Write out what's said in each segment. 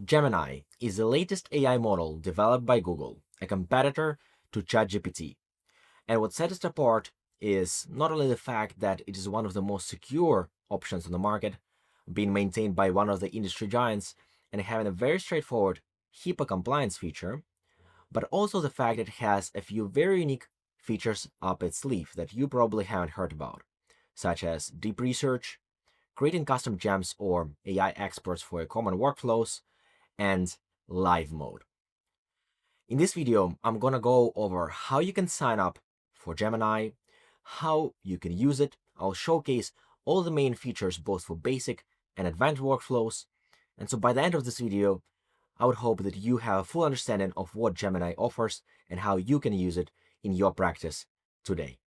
Gemini is the latest AI model developed by Google, a competitor to ChatGPT. And what sets it apart is not only the fact that it is one of the most secure options on the market, being maintained by one of the industry giants and having a very straightforward HIPAA compliance feature, but also the fact that it has a few very unique features up its sleeve that you probably haven't heard about, such as deep research, creating custom gems or AI experts for common workflows, and live mode. In this video, I'm gonna go over how you can sign up for Gemini, how you can use it. I'll showcase all the main features both for basic and advanced workflows. And so by the end of this video, I would hope that you have a full understanding of what Gemini offers and how you can use it in your practice today.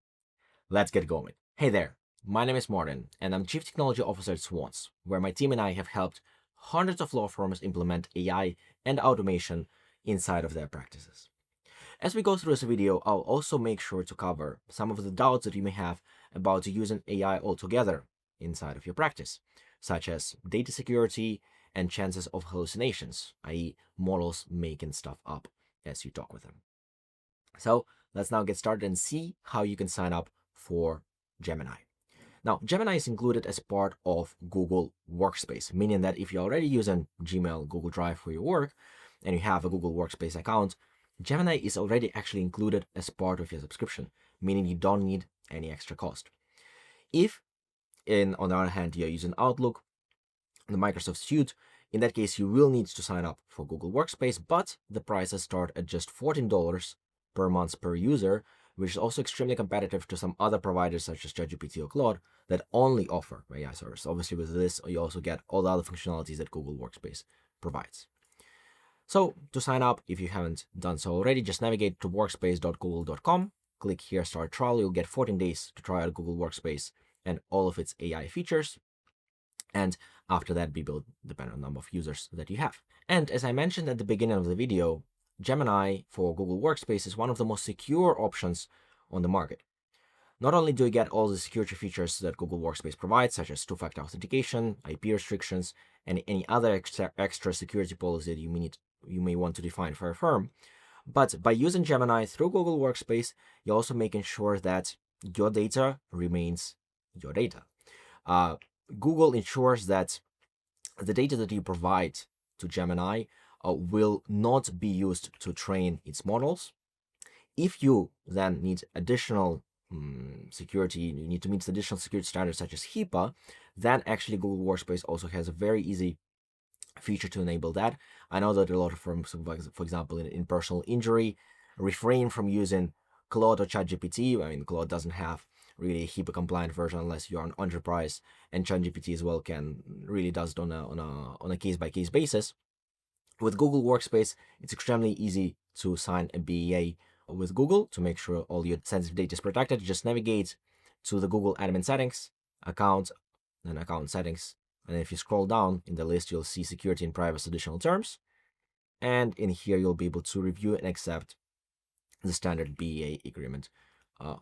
Let's get going. Hey there, my name is Martin, and I'm Chief Technology Officer at Swans, where my team and I have helped hundreds of law firms implement AI and automation inside of their practices. As we go through this video, I'll also make sure to cover some of the doubts that you may have about using AI altogether inside of your practice, such as data security and chances of hallucinations, i.e. models making stuff up as you talk with them. So let's now get started and see how you can sign up for Gemini. Now, Gemini is included as part of Google Workspace, meaning that if you're already using Gmail, Google Drive for your work, and you have a Google Workspace account, Gemini is already actually included as part of your subscription, meaning you don't need any extra cost. If, on the other hand, you're using Outlook, the Microsoft Suite, in that case, you will need to sign up for Google Workspace, but the prices start at just $14 per month per user, which is also extremely competitive to some other providers such as ChatGPT or Claude that only offer AI service. Obviously, with this, you also get all the other functionalities that Google Workspace provides. So to sign up, if you haven't done so already, just navigate to workspace.google.com, click here, start trial. You'll get 14 days to try out Google Workspace and all of its AI features. And after that, be billed depending on the number of users that you have. And as I mentioned at the beginning of the video, Gemini for Google Workspace is one of the most secure options on the market. Not only do you get all the security features that Google Workspace provides, such as two-factor authentication, IP restrictions, and any other extra security policy that you may want to define for a firm, but by using Gemini through Google Workspace, you're also making sure that your data remains your data. Google ensures that the data that you provide to Gemini will not be used to train its models. If you then need additional security, you need to meet additional security standards such as HIPAA, then actually Google Workspace also has a very easy feature to enable that. I know that a lot of firms, for example, in personal injury, refrain from using Claude or ChatGPT. I mean, Claude doesn't have really a HIPAA compliant version unless you're an enterprise, and ChatGPT as well really does it on a case by case basis. With Google Workspace, it's extremely easy to sign a BEA with Google to make sure all your sensitive data is protected. Just navigate to the Google admin settings, account, and account settings. And if you scroll down in the list, you'll see security and privacy additional terms. And in here, you'll be able to review and accept the standard BEA agreement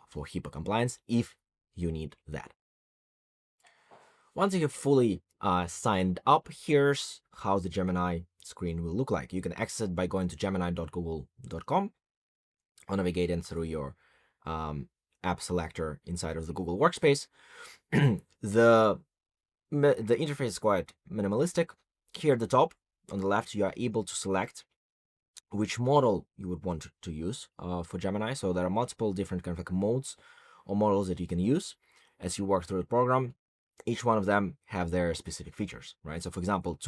for HIPAA compliance if you need that. Once you have fully signed up, here's how the Gemini screen will look like. You can access it by going to gemini.google.com or navigating through your app selector inside of the Google Workspace. The interface is quite minimalistic. Here at the top, on the left, you are able to select which model you would want to use for Gemini. So there are multiple different kind of like modes or models that you can use as you work through the program. Each one of them have their specific features, right? So for example,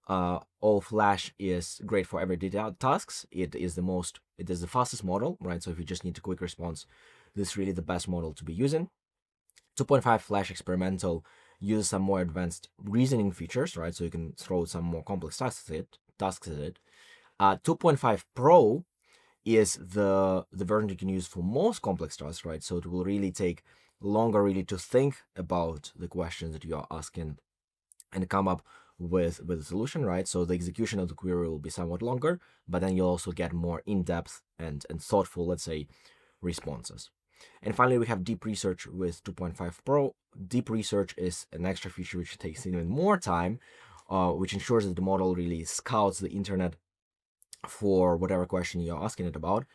all flash is great for everyday tasks. It is the fastest model, right? So if you just need a quick response, this is really the best model to be using. 2.5 flash experimental uses some more advanced reasoning features, right? So you can throw some more complex tasks at it. 2.5 Pro is the version you can use for most complex tasks, right? So it will really take longer to think about the questions that you are asking and come up with a solution, right? So the execution of the query will be somewhat longer, but then you'll also get more in-depth and thoughtful, let's say, responses. And finally, we have deep research with 2.5 Pro. Deep research is an extra feature which takes even more time which ensures that the model really scouts the internet for whatever question you're asking it about.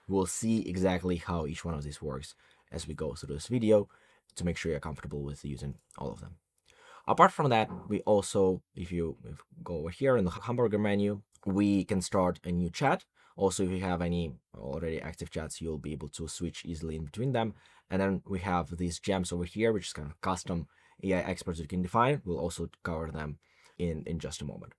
We'll see exactly how each one of these works as we go through this video to make sure you're comfortable with using all of them. Apart from that, we also, if you go over here in the hamburger menu, we can start a new chat. Also, if you have any already active chats, you'll be able to switch easily in between them. And then we have these gems over here, which is kind of custom AI experts you can define. We'll also cover them in just a moment.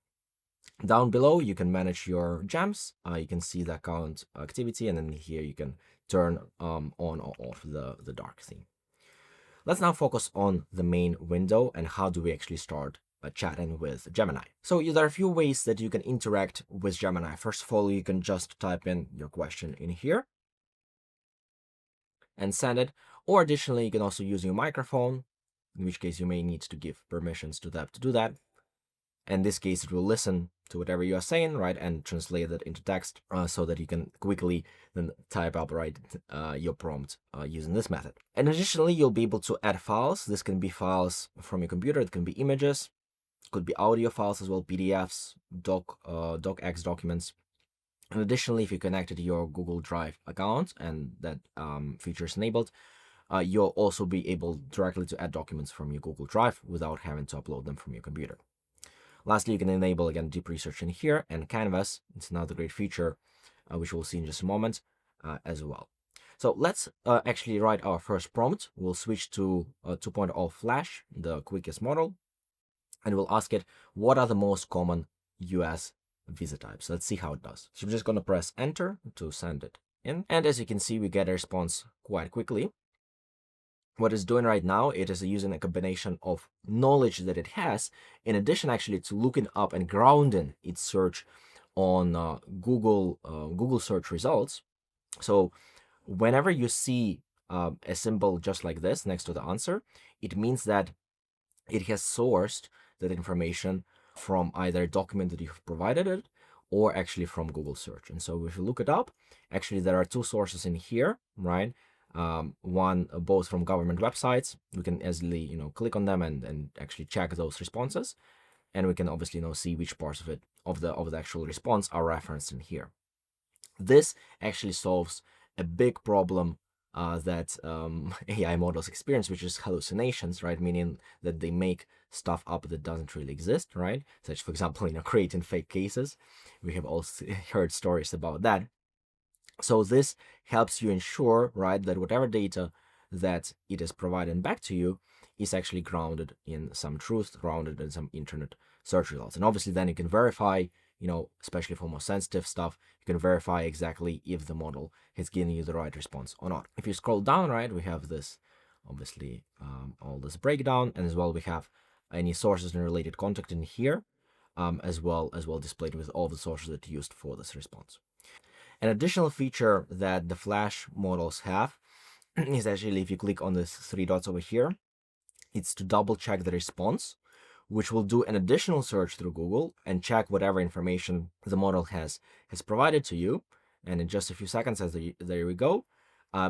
Down below, you can manage your gems. You can see the account activity, and then here you can turn on or off the dark theme. Let's now focus on the main window and how do we actually start chatting with Gemini. So there are a few ways that you can interact with Gemini. First of all, you can just type in your question in here and send it. Or additionally, you can also use your microphone, in which case you may need to give permissions to that to do that. In this case, it will listen to whatever you are saying, right, and translate that into text so that you can quickly then type up, right, your prompt using this method. And additionally, you'll be able to add files. This can be files from your computer. It can be images. It could be audio files as well, PDFs, docx documents. And additionally, if you connected your Google Drive account and that feature is enabled, you'll also be able directly to add documents from your Google Drive without having to upload them from your computer. Lastly, you can enable, again, deep research in here, and Canvas. It's another great feature, which we'll see in just a moment as well. So let's actually write our first prompt. We'll switch to 2.0 Flash, the quickest model, and we'll ask it, what are the most common US visa types? Let's see how it does. So I'm just going to press enter to send it in. And as you can see, we get a response quite quickly. What it's doing right now, it is using a combination of knowledge that it has, in addition actually to looking up and grounding its search on Google search results. So whenever you see a symbol just like this next to the answer, it means that it has sourced that information from either a document that you've provided it or actually from Google search. And so if you look it up, actually there are two sources in here, right? One both from government websites. We can easily click on them and actually check those responses, and we can obviously see which parts of it of the actual response are referenced in here. This actually solves a big problem that AI models experience, which is hallucinations, right? Meaning that they make stuff up that doesn't really exist, right? Such, for example, creating fake cases. We have also heard stories about that. So this helps you ensure, right, that whatever data that it is providing back to you is actually grounded in some truth, grounded in some internet search results. And obviously then you can verify, especially for more sensitive stuff, you can verify exactly if the model has given you the right response or not. If you scroll down, right, we have this, obviously, all this breakdown, and as well we have any sources and related content in here, as well displayed with all the sources that you used for this response. An additional feature that the Flash models have is actually, if you click on these three dots over here, it's to double check the response, which will do an additional search through Google and check whatever information the model has provided to you. And in just a few seconds, there we go,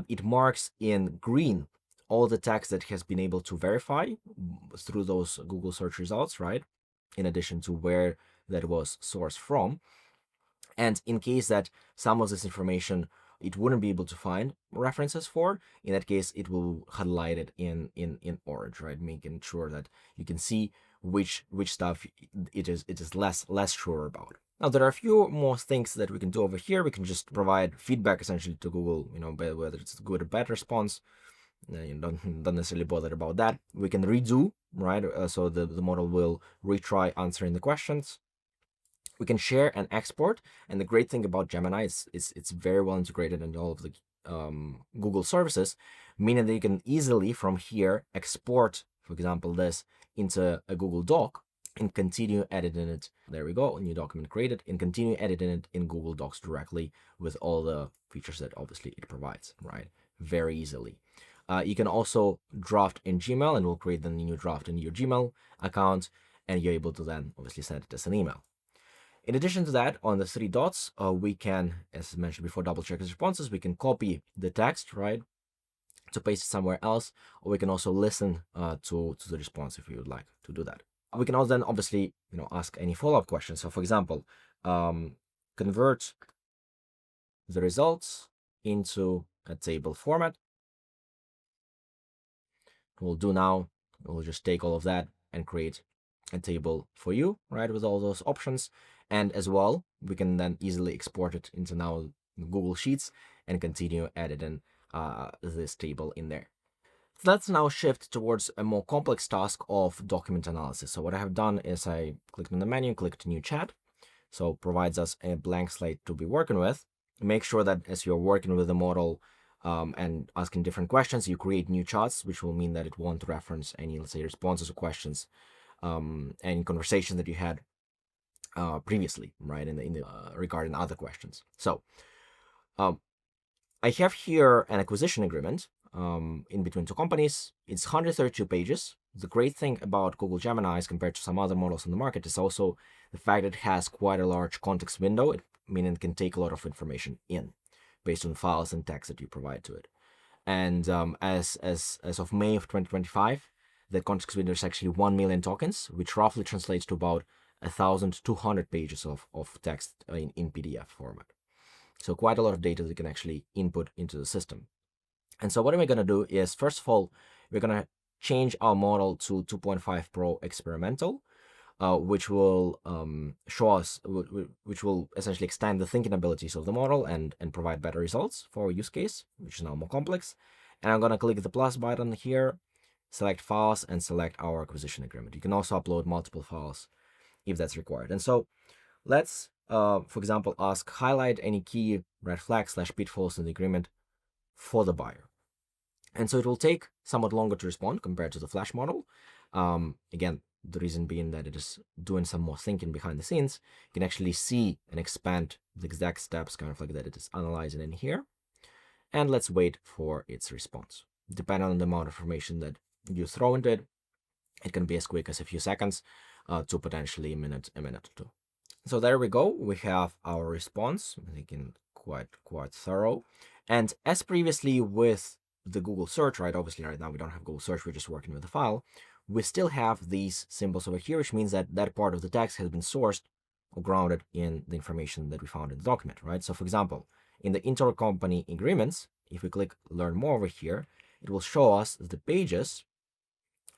it marks in green all the text that has been able to verify through those Google search results, right? In addition to where that was sourced from. And in case that some of this information it wouldn't be able to find references for, in that case, it will highlight it in orange, right? Making sure that you can see which stuff it is less sure about. Now, there are a few more things that we can do over here. We can just provide feedback essentially to Google, whether it's a good or bad response. You don't necessarily bother about that. We can redo, right? So the model will retry answering the questions. We can share and export, and the great thing about Gemini is it's very well integrated in all of the Google services, meaning that you can easily from here export, for example, this into a Google Doc and continue editing it. There we go, a new document created, and continue editing it in Google Docs directly with all the features that obviously it provides, right? Very easily. You can also draft in Gmail, and we'll create the new draft in your Gmail account, and you're able to then obviously send it as an email. In addition to that, on the three dots, we can, as mentioned before, double check the responses. We can copy the text, right, to paste it somewhere else, or we can also listen to the response if we would like to do that. We can also then obviously, ask any follow-up questions. So for example, convert the results into a table format. We'll do now, we'll just take all of that and create a table for you, right, with all those options. And as well, we can then easily export it into now Google Sheets and continue editing this table in there. So let's now shift towards a more complex task of document analysis. So what I have done is I clicked on the menu, clicked New Chat. So provides us a blank slate to be working with. Make sure that as you're working with the model and asking different questions, you create new chats, which will mean that it won't reference any, let's say, responses or questions, any conversation that you had previously, right, in the regarding other questions. So I have here an acquisition agreement in between two companies. It's 132 pages. The great thing about Google Gemini as compared to some other models on the market is also the fact that it has quite a large context window, meaning it can take a lot of information in based on files and text that you provide to it. And as of May of 2025, the context window is actually 1 million tokens, which roughly translates to about 1,200 pages of text in PDF format. So quite a lot of data that you can actually input into the system. And so what am I going to do is, first of all, we're going to change our model to 2.5 Pro experimental, which will show us, which will essentially extend the thinking abilities of the model and provide better results for our use case, which is now more complex. And I'm going to click the plus button here, select files, and select our acquisition agreement. You can also upload multiple files if that's required. And so let's, for example, ask highlight any key red flags / pitfalls in the agreement for the buyer. And so it will take somewhat longer to respond compared to the Flash model. Again, the reason being that it is doing some more thinking behind the scenes. You can actually see and expand the exact steps kind of like that it is analyzing in here. And let's wait for its response. Depending on the amount of information that you throw into it, it can be as quick as a few seconds to potentially a minute or two. So there we go. We have our response. I think quite thorough. And as previously with the Google search, right? Obviously right now we don't have Google search. We're just working with the file. We still have these symbols over here, which means that that part of the text has been sourced or grounded in the information that we found in the document, right? So for example, in the intercompany agreements, if we click learn more over here, it will show us the pages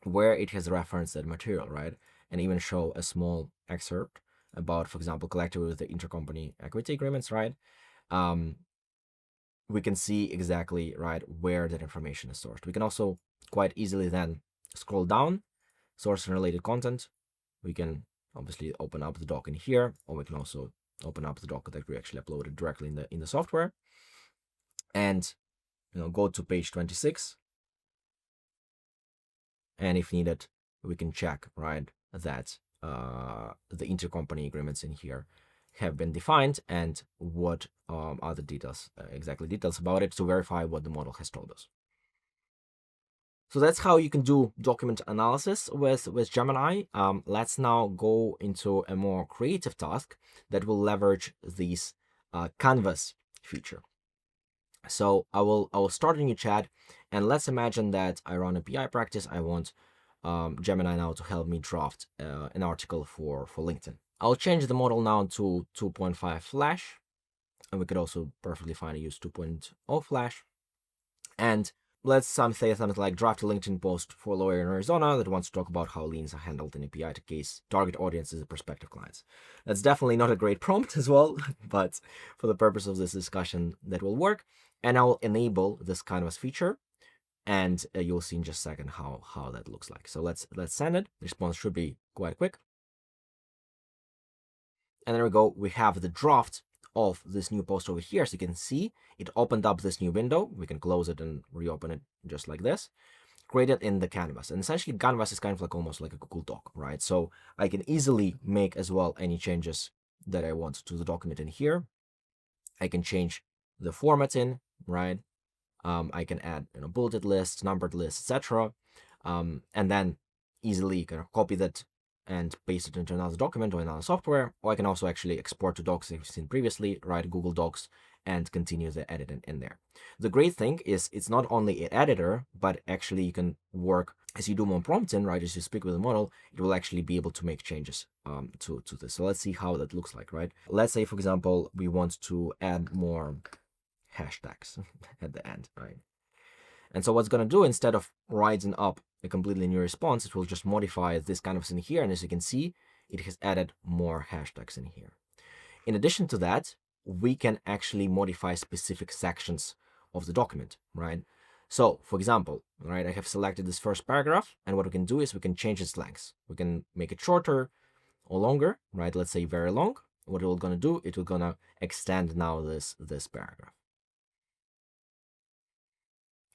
where it has referenced that material, right? And even show a small excerpt about, for example, collectively with the intercompany equity agreements, right? We can see exactly, right, where that information is sourced. We can also quite easily then scroll down, source and related content. We can obviously open up the doc in here, or we can also open up the doc that we actually uploaded directly in the software, and go to page 26. And if needed, we can check, right, that the intercompany agreements in here have been defined and what are the details, details about it to verify what the model has told us. So that's how you can do document analysis with Gemini. Let's now go into a more creative task that will leverage this canvas feature. So I will start a new chat, and let's imagine that I run a PI practice. I want Gemini now to help me draft an article for LinkedIn. I'll change the model now to 2.5 Flash, and we could also perfectly fine use 2.0 Flash. And let's say something like draft a LinkedIn post for a lawyer in Arizona that wants to talk about how liens are handled in API to case target audiences and prospective clients. That's definitely not a great prompt as well, but for the purpose of this discussion, that will work. And I will enable this canvas feature, and you'll see in just a second how that looks like. So let's send it. The response should be quite quick. And there we go. We have the draft of this new post over here. So you can see it opened up this new window. We can close it and reopen it just like this. Created in the canvas. And essentially canvas is kind of like almost like a Google Doc, right? So I can easily make as well any changes that I want to the document in here. I can change the format in, right? I can add bulleted lists, numbered lists, etc. And then easily kind of copy that and paste it into another document or another software. Or I can also actually export to docs that you've seen previously, right? Google Docs, and continue the editing in there. The great thing is it's not only an editor, but actually you can work as you do more prompting, right? As you speak with the model, it will actually be able to make changes to this. So let's see how that looks like, right? Let's say, for example, we want to add more hashtags at the end, right? And so what's going to do, instead of writing up a completely new response, it will just modify this kind of thing here. And as you can see, it has added more hashtags in here. In addition to that, we can actually modify specific sections of the document, right? So, for example, right, I have selected this first paragraph, and what we can do is we can change its length. We can make it shorter or longer, right? Let's say very long. What it's going to do, it will going to extend now this paragraph.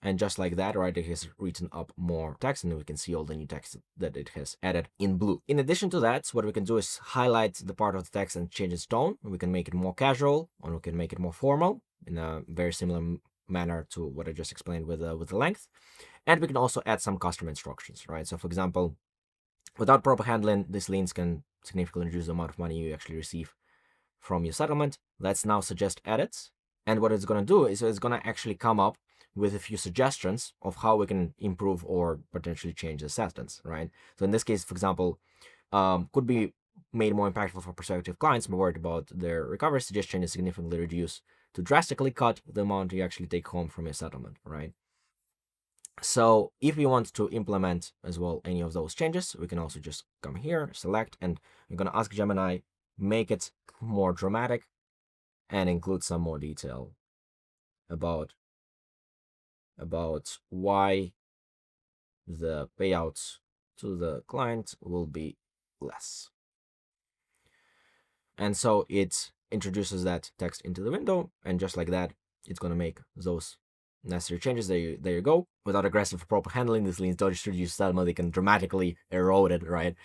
And just like that, right, it has written up more text, and we can see all the new text that it has added in blue. In addition to that, what we can do is highlight the part of the text and change its tone. We can make it more casual, or we can make it more formal in a very similar manner to what I just explained with the length. And we can also add some custom instructions, right? So for example, without proper handling, these liens can significantly reduce the amount of money you actually receive from your settlement. Let's now suggest edits. And what it's going to do is it's going to actually come up with a few suggestions of how we can improve or potentially change the sentence, right? So in this case, for example, could be made more impactful for prospective clients more worried about their recovery. Suggestion is significantly reduced to drastically cut the amount you actually take home from your settlement, right? So if we want to implement as well any of those changes, we can also just come here, select, and we're going to ask Gemini, make it more dramatic and include some more detail about why the payouts to the client will be less. And so it introduces that text into the window, and just like that, it's going to make those necessary changes. There you go. Without aggressive proper handling, these liens don't just reduce settlement, they can dramatically erode it, right?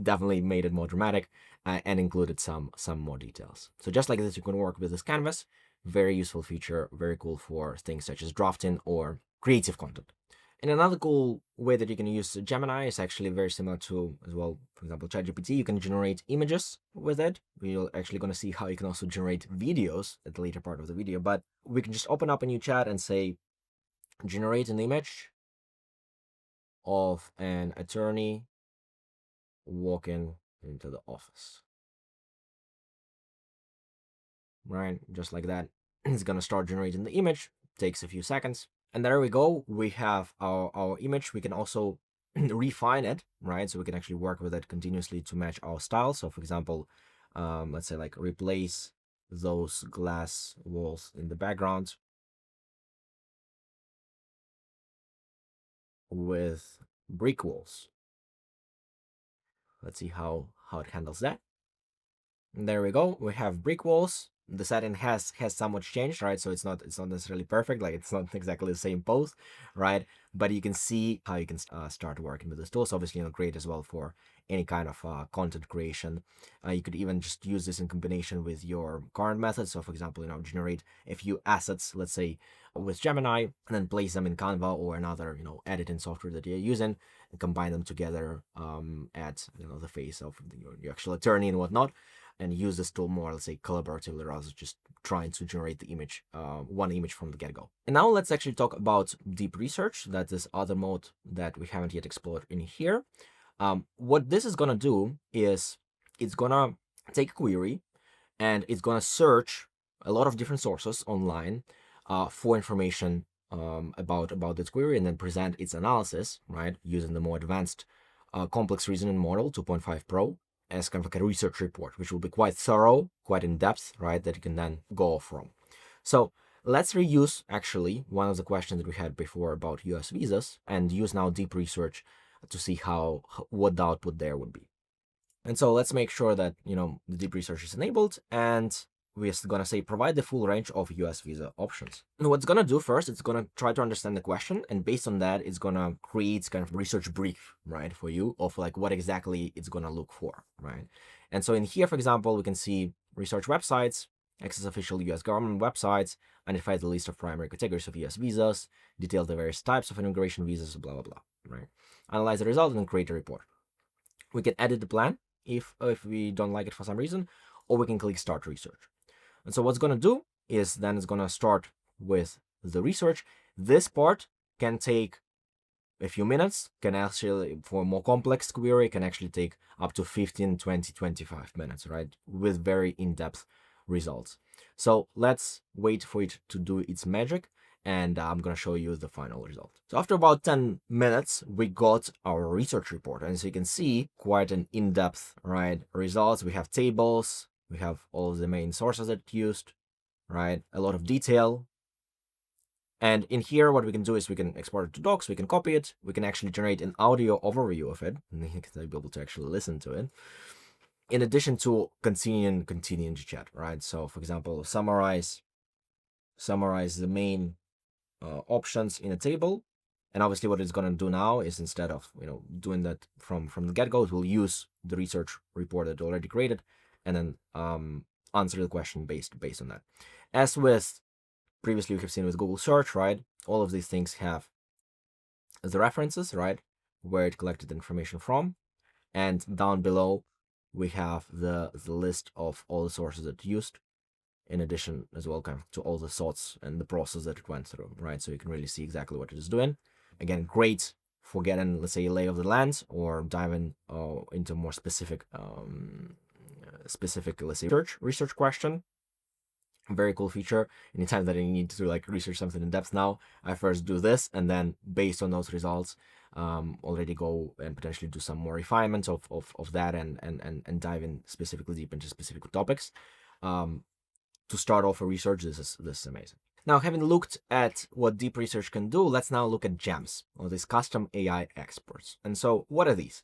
Definitely made it more dramatic and included some more details. So just like this, you can work with this canvas. Very useful feature, very cool for things such as drafting or creative content. And another cool way that you can use Gemini is actually very similar to, as well, for example, ChatGPT. You can generate images with it. We're actually going to see how you can also generate videos at the later part of the video. But we can just open up a new chat and say, generate an image of an attorney walking into the office. Right, just like that. It's going to start generating the image. Takes a few seconds. And there we go. We have our image. We can also refine it, right? So we can actually work with it continuously to match our style. So for example, let's say like replace those glass walls in the background with brick walls. Let's see how it handles that. And there we go. We have brick walls. The setting has somewhat changed, right? So it's not necessarily perfect, like it's not exactly the same pose, right? But you can see how you can start working with this tool. So obviously, great as well for any kind of content creation. You could even just use this in combination with your current methods. So for example, generate a few assets, let's say with Gemini, and then place them in Canva or another editing software that you're using, and combine them together at the face of your actual attorney and whatnot, and use this tool more, let's say, collaboratively rather than just trying to generate the image, one image from the get-go. And now let's actually talk about deep research. That is other mode that we haven't yet explored in here. What this is going to do is it's going to take a query and it's going to search a lot of different sources online for information about this query, and then present its analysis, right, using the more advanced complex reasoning model 2.5 Pro as kind of like a research report, which will be quite thorough, quite in depth, right, that you can then go from. So let's reuse actually one of the questions that we had before about US visas and use now deep research to see what the output there would be. And so let's make sure that the deep research is enabled, and we're going to say provide the full range of US visa options. And what's going to do first, it's going to try to understand the question, and based on that, it's going to create kind of a research brief, right, for you of like what exactly it's going to look for, right? And so in here, for example, we can see research websites, access official US government websites, identify the list of primary categories of US visas, detail the various types of immigration visas, blah, blah, blah, right? Analyze the result and then create a report. We can edit the plan if we don't like it for some reason, or we can click start research. And so what's going to do, is then it's going to start with the research. This part can take a few minutes, can actually, for a more complex query, can actually take up to 15, 20, 25 minutes, right? With very in-depth results. So let's wait for it to do its magic, and I'm going to show you the final result. So after about 10 minutes, we got our research report. And as you can see, quite an in-depth, right, results. We have tables, we have all of the main sources that it used, right? A lot of detail. And in here, what we can do is we can export it to docs, we can copy it, we can actually generate an audio overview of it, and you can be able to actually listen to it. In addition to continuing to chat, right? So for example, summarize the main options in a table. And obviously what it's going to do now is, instead of doing that from the get-go, it will use the research report that it already created and then answer the question based on that. As with previously we have seen with Google search, right? All of these things have the references, right? Where it collected information from. And down below, we have the list of all the sources that it used, in addition as well kind of to all the thoughts and the process that it went through, right? So you can really see exactly what it is doing. Again, great for getting, let's say, a lay of the land or diving into more specific, let's say, research question. Very cool feature. Anytime that I need to like research something in depth now, I first do this, and then based on those results, already go and potentially do some more refinements of that and dive in specifically deep into specific topics. To start off a research, this is amazing. Now, having looked at what deep research can do, let's now look at GEMs, or these custom AI experts. And so what are these?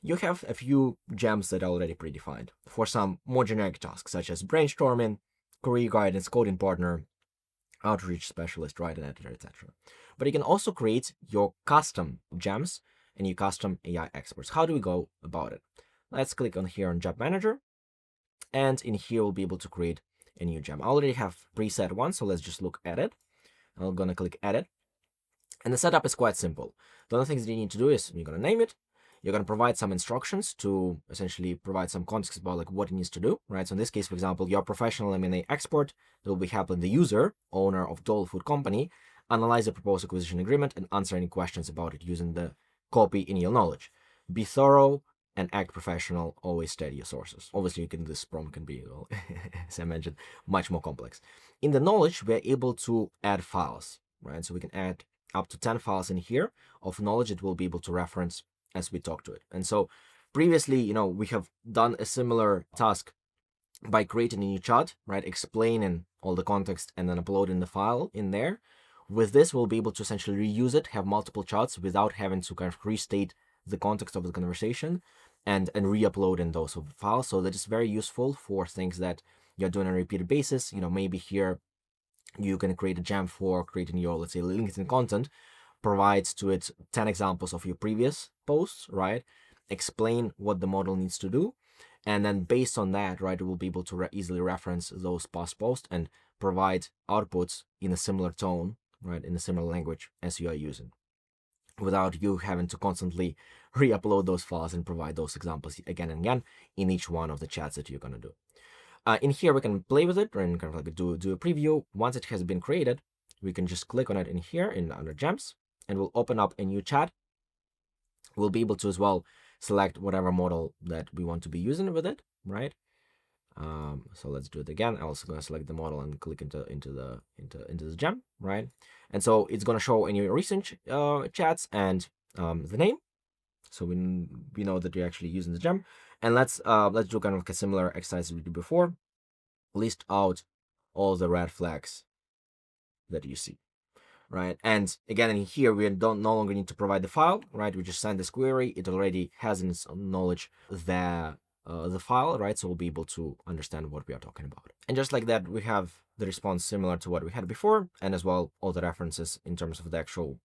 You have a few GEMs that are already predefined for some more generic tasks, such as brainstorming, career guidance, coding partner, outreach specialist, writer, editor, etc. But you can also create your custom GEMs and your custom AI experts. How do we go about it? Let's click on here on Job Manager, and in here we'll be able to create a new gem. I already have preset one, so let's just look at it. I'm gonna click Edit, and the setup is quite simple. The only things that you need to do is you're gonna name it. You're going to provide some instructions to essentially provide some context about like what it needs to do, right? So in this case, for example, your professional M&A expert that will be helping the user, owner of Dole Food Company, analyze the proposed acquisition agreement and answer any questions about it using the copy in your knowledge. Be thorough and act professional. Always study your sources. Obviously, this prompt can be, well, as I mentioned, much more complex. In the knowledge, we're able to add files, right? So we can add up to 10 files in here of knowledge that we'll be able to reference as we talk to it. And so previously, we have done a similar task by creating a new chart, right? Explaining all the context and then uploading the file in there. With this, we'll be able to essentially reuse it, have multiple charts without having to kind of restate the context of the conversation and re-upload in those files. So that is very useful for things that you're doing on a repeated basis. Maybe here you can create a gem for creating your, let's say, LinkedIn content, provides to it 10 examples of your previous posts, right? Explain what the model needs to do. And then based on that, right, it will be able to easily reference those past posts and provide outputs in a similar tone, right, in a similar language as you are using, without you having to constantly re-upload those files and provide those examples again and again in each one of the chats that you're going to do. In here, we can play with it and kind of like do a preview. Once it has been created, we can just click on it in here under gems, and we'll open up a new chat. We'll be able to as well select whatever model that we want to be using with it, right? So let's do it again. I'm also going to select the model and click into this gem, right? And so it's going to show any recent chats and the name. So we know that you're actually using the gem. And let's do kind of a similar exercise as we did before. List out all the red flags that you see, right? And again, in here, we no longer need to provide the file, right? We just send this query. It already has in its own knowledge the file, right? So we'll be able to understand what we are talking about. And just like that, we have the response similar to what we had before, and as well, all the references in terms of the actual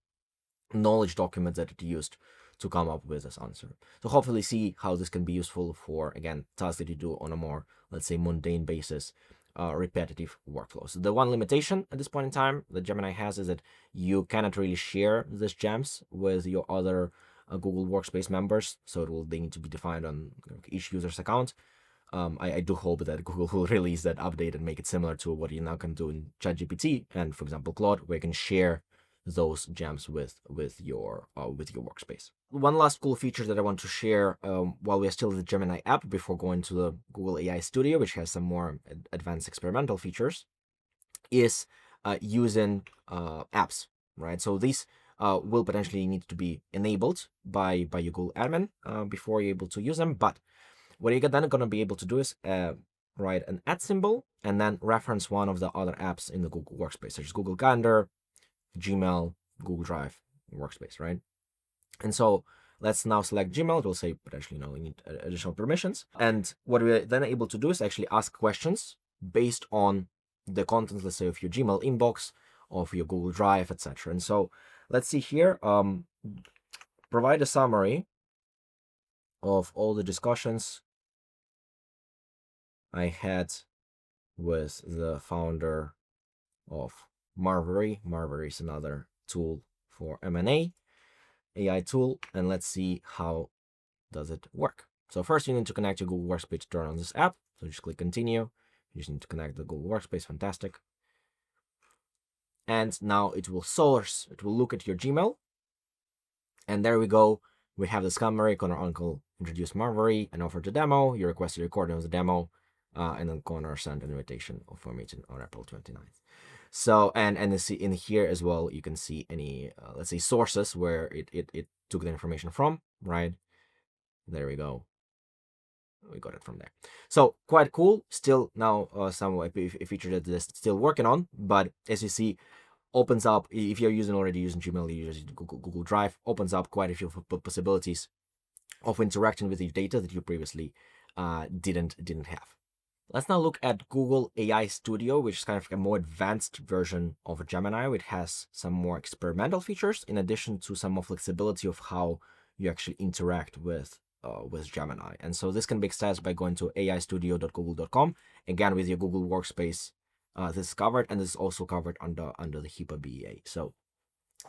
knowledge document that it used to come up with this answer. So hopefully see how this can be useful for, again, tasks that you do on a more, let's say, mundane basis, repetitive workflows. The one limitation at this point in time that Gemini has is that you cannot really share these gems with your other Google Workspace members. So they need to be defined on each user's account. I do hope that Google will release that update and make it similar to what you now can do in ChatGPT and, for example, Claude, where you can share those gems with your workspace. One last cool feature that I want to share while we are still in the Gemini app before going to the Google AI Studio, which has some more advanced experimental features, is using apps, right? So these will potentially need to be enabled by your Google admin before you're able to use them. But what you're then going to be able to do is write an @ symbol and then reference one of the other apps in the Google workspace, such as Google Calendar, Gmail, Google Drive, workspace, right? And so let's now select Gmail. It will say potentially, we need additional permissions. And what we're then able to do is actually ask questions based on the contents, let's say, of your Gmail inbox, of your Google Drive, etc. And so let's see here, provide a summary of all the discussions I had with the founder of Marvery. Marvery is another tool for M&A, AI tool, and let's see how does it work. So first you need to connect your Google Workspace to turn on this app. So just click continue. You just need to connect the Google Workspace, fantastic. And now it will look at your Gmail. And there we go. We have the summary, Connor Uncle introduced Marvery and offered a demo. You requested a recording of the demo, and then Connor sent an invitation for a meeting on April 29th. So, and in here as well, you can see any, let's say, sources where it took the information from, right? There we go. We got it from there. So quite cool. Still now some a feature that is still working on, but as you see, opens up, if you're already using Gmail, you use Google Drive, opens up quite a few possibilities of interacting with your data that you previously didn't have. Let's now look at Google AI Studio, which is kind of a more advanced version of Gemini, which has some more experimental features, in addition to some more flexibility of how you actually interact with Gemini. And so this can be accessed by going to aistudio.google.com. Again, with your Google Workspace, this is covered, and this is also covered under the HIPAA BEA. So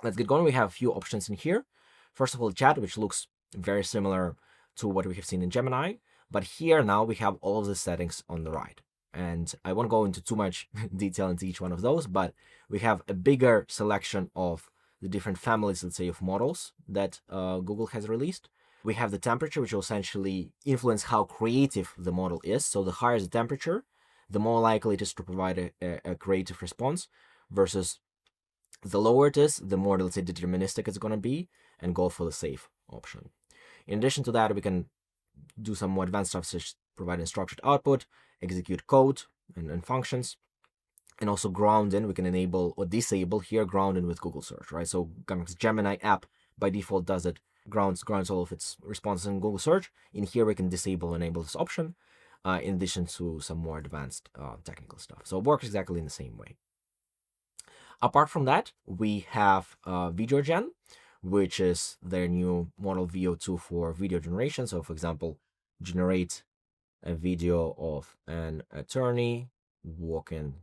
let's get going. We have a few options in here. First of all, chat, which looks very similar to what we have seen in Gemini. But here now we have all of the settings on the right. And I won't go into too much detail into each one of those, but we have a bigger selection of the different families, let's say, of models that Google has released. We have the temperature, which will essentially influence how creative the model is. So the higher the temperature, the more likely it is to provide a creative response, versus the lower it is, the more, let's say, deterministic it's going to be, and go for the safe option. In addition to that, we can do some more advanced stuff, such as provide structured output, execute code and functions, and also ground in. We can enable or disable here ground in with Google search, right? So Gemini app by default does it, grounds all of its responses in Google search. In here we can disable and enable this option, in addition to some more advanced technical stuff. So it works exactly in the same way. Apart from that, we have Video Gen, which is their new model VO2 for video generation. So for example, generate a video of an attorney walking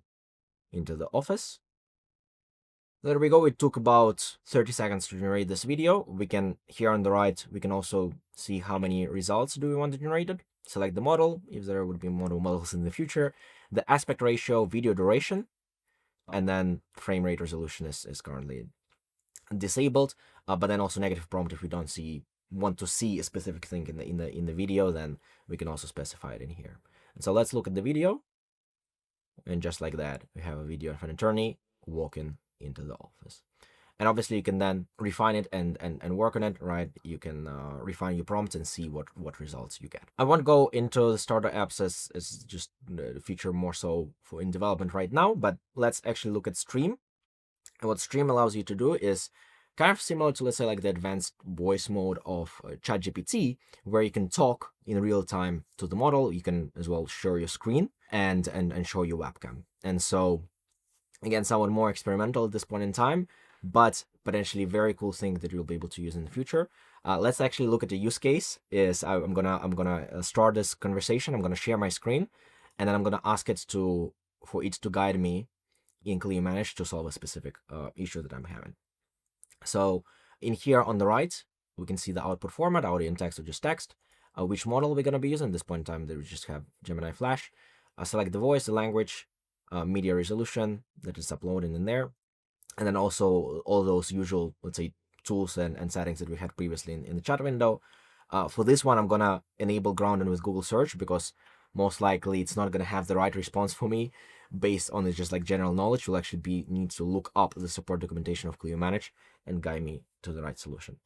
into the office. There we go. It took about 30 seconds to generate this video. We can, here on the right, we can also see how many results do we want to generate it. Select the model, if there would be more models in the future, the aspect ratio, video duration, and then frame rate resolution is currently disabled, but then also negative prompt. If we don't want to see a specific thing in the video, then we can also specify it in here. And so let's look at the video, and just like that, we have a video of an attorney walking into the office. And obviously you can then refine it and work on it, right? You can refine your prompts and see what results you get. I won't go into the starter apps as just a feature more so for in development right now, but let's actually look at Stream. And what Stream allows you to do is kind of similar to, let's say, like the advanced voice mode of ChatGPT, where you can talk in real time to the model. You can as well share your screen and show your webcam. And so, again, somewhat more experimental at this point in time, but potentially very cool thing that you'll be able to use in the future. Let's actually look at the use case. I'm gonna start this conversation. I'm gonna share my screen, and then I'm gonna ask it for it to guide me in ClearManage to solve a specific issue that I'm having. So in here on the right, we can see the output format, audio and text or just text. which model we're going to be using. At this point in time, we just have Gemini Flash. Select the voice, the language, media resolution that is uploaded in there, and then also all those usual, let's say, tools and settings that we had previously in the chat window. For this one, I'm going to enable grounding with Google search because most likely it's not going to have the right response for me based on just like general knowledge. You'll actually need to look up the support documentation of Clio Manage and guide me to the right solution.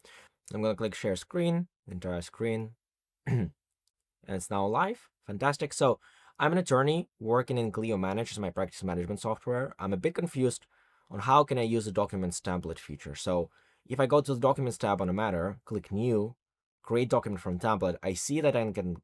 I'm going to click share screen, entire screen, and it's now live. Fantastic. So I'm an attorney working in Clio Manage as my practice management software. I'm a bit confused on how can I use the documents template feature. So if I go to the documents tab on a matter, click new, create document from template, I see that I can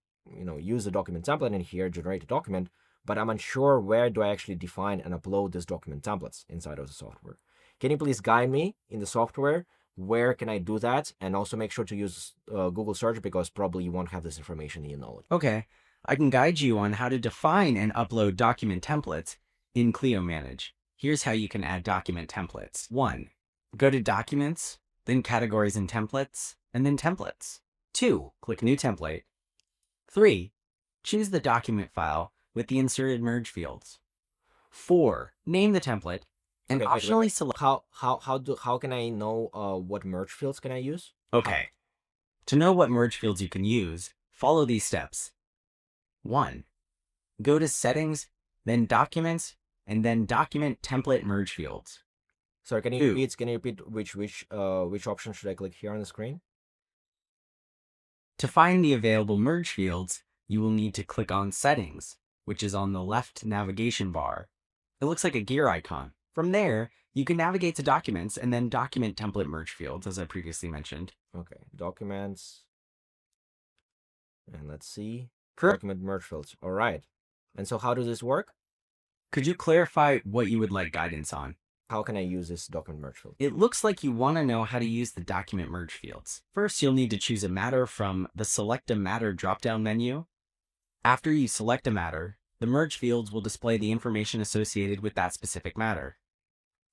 use the document template in here, generate a document, but I'm unsure where do I actually define and upload this document templates inside of the software. Can you please guide me in the software? Where can I do that? And also make sure to use Google search because probably you won't have this information in your knowledge. Okay, I can guide you on how to define and upload document templates in Clio Manage. Here's how you can add document templates. 1. Go to Documents, then Categories and Templates, and then Templates. 2. Click New Template. 3. Choose the document file with the inserted merge fields. 4. Name the template, and optionally select. How can I know what merge fields can I use? Okay. To know what merge fields you can use, follow these steps. 1. Go to Settings, then Documents, and then Document Template Merge Fields. Sorry, can you repeat which option should I click here on the screen? To find the available merge fields, you will need to click on Settings, which is on the left navigation bar. It looks like a gear icon. From there, you can navigate to Documents and then Document Template Merge Fields, as I previously mentioned. Okay, Documents. And let's see. Correct. Document merge fields. All right. And so how does this work? Could you clarify what you would like guidance on? How can I use this document merge field? It looks like you want to know how to use the document merge fields. First, you'll need to choose a matter from the Select a Matter drop-down menu. After you select a matter, the merge fields will display the information associated with that specific matter.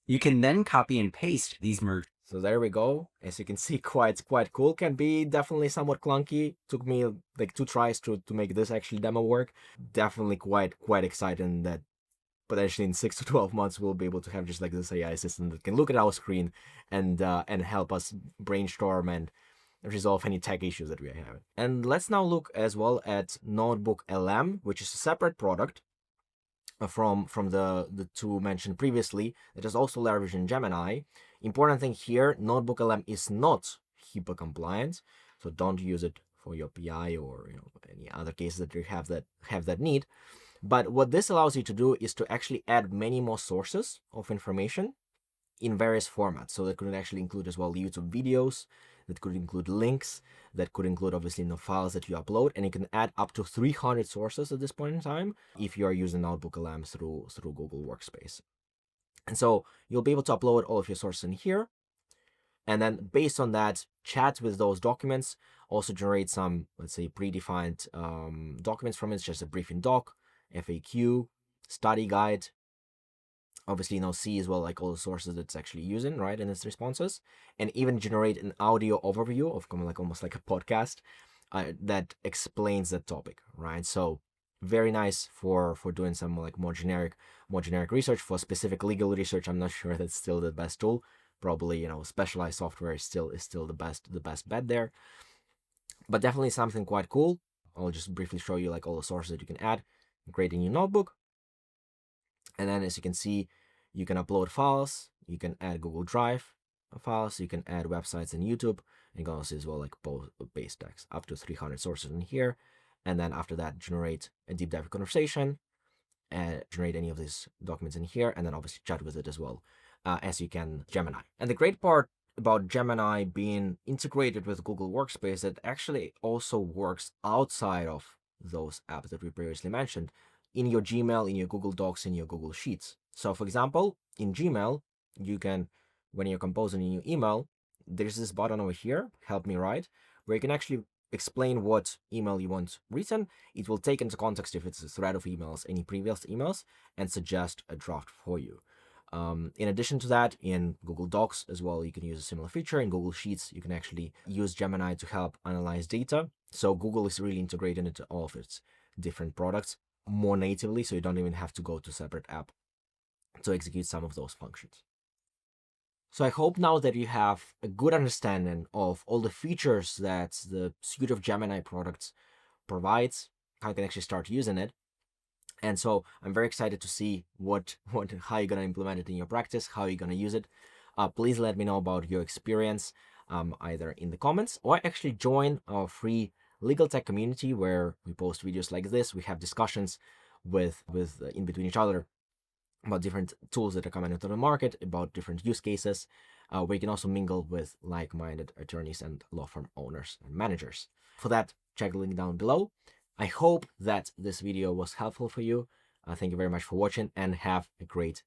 You can then copy and paste these merge. So there we go. As you can see, quite cool. Can be definitely somewhat clunky. Took me like 2 tries to make this actually demo work. Definitely quite exciting that potentially in 6 to 12 months we'll be able to have just like this AI assistant that can look at our screen and help us brainstorm and resolve any tech issues that we are having. And let's now look as well at NotebookLM, which is a separate product from the 2 mentioned previously that is also leveraging Gemini. Important thing here, NotebookLM is not HIPAA compliant, so don't use it for your PI or any other cases that you have that need. But what this allows you to do is to actually add many more sources of information in various formats. So that could actually include as well YouTube videos, that could include links, that could include obviously files that you upload, and you can add up to 300 sources at this point in time if you are using NotebookLM through Google Workspace. And so you'll be able to upload all of your sources in here, and then based on that, chat with those documents, also generate some, let's say, predefined documents from it, just a briefing doc, FAQ, study guide, obviously see as well like all the sources it's actually using, right, in its responses, and even generate an audio overview of almost like a podcast that explains that topic, right? So very nice for doing some like more generic research. For specific legal research, I'm not sure that's still the best tool. Probably specialized software is still the best bet there, but definitely something quite cool. I'll just briefly show you like all the sources that you can add, create a new notebook, and then as you can see, you can upload files, you can add Google Drive files, you can add websites and YouTube, and you can also as well like both base text, up to 300 sources in here. And then after that, generate a deep dive conversation, and generate any of these documents in here, and then obviously chat with it as well as you can Gemini. And the great part about Gemini being integrated with Google Workspace, it actually also works outside of those apps that we previously mentioned, in your Gmail, in your Google Docs, in your Google Sheets. So for example, in Gmail, you can, when you're composing a new email, there's this button over here, help me write, where you can actually explain what email you want written. It will take into context if it's a thread of emails, any previous emails, and suggest a draft for you. In addition to that, in Google Docs as well, you can use a similar feature. In Google Sheets, you can actually use Gemini to help analyze data. So Google is really integrating into all of its different products more natively, so you don't even have to go to a separate app to execute some of those functions. So I hope now that you have a good understanding of all the features that the suite of Gemini products provides, how you can actually start using it. And so I'm very excited to see how you're gonna implement it in your practice, how you're gonna use it. Please let me know about your experience, either in the comments or actually join our free legal tech community where we post videos like this. We have discussions with in between each other about different tools that are coming into the market, about different use cases, where you can also mingle with like-minded attorneys and law firm owners and managers. For that, check the link down below. I hope that this video was helpful for you. Thank you very much for watching and have a great